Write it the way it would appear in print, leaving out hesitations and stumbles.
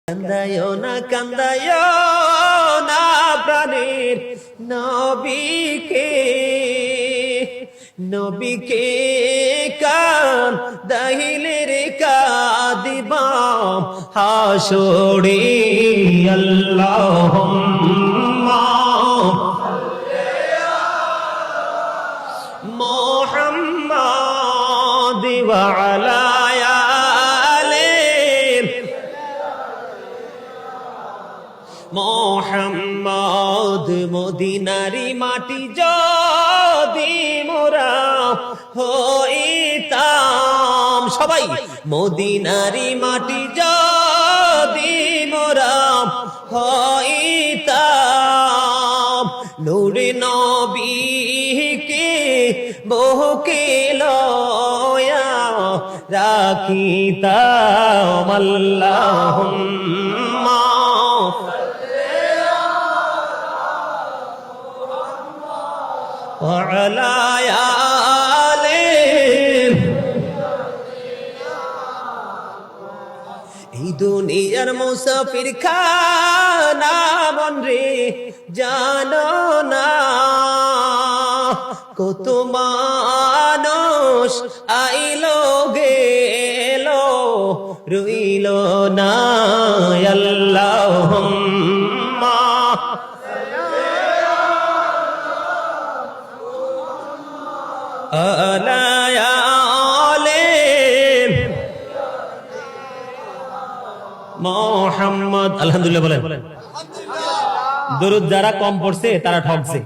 কান্দায়ো না প্রাণের নবীকে কান্দাইলে রে কাঁদিবাম হাসরে আল্লাহুম্মা মুহাম্মাদ ওয়া আলা মোহাম্মদ মদিনারি মাটি যদি মোরা হইতাম সবাই মদিনারি মাটি যদি মোরা হইতাম নূরে নবীকে বুকে লয়া রাখিতাম আল্লাহুম্মা وعلى آله এই দুনিয়ার মুসাফির খানা মন রে জানো না কত মানুষ আইলো গেলো রইল না আল্লাহুম্মা মোহাম্মদ আলহামদুলিল্লাহ বলেন। দরুদ যারা কম পড়ছে তারা ঠকছে।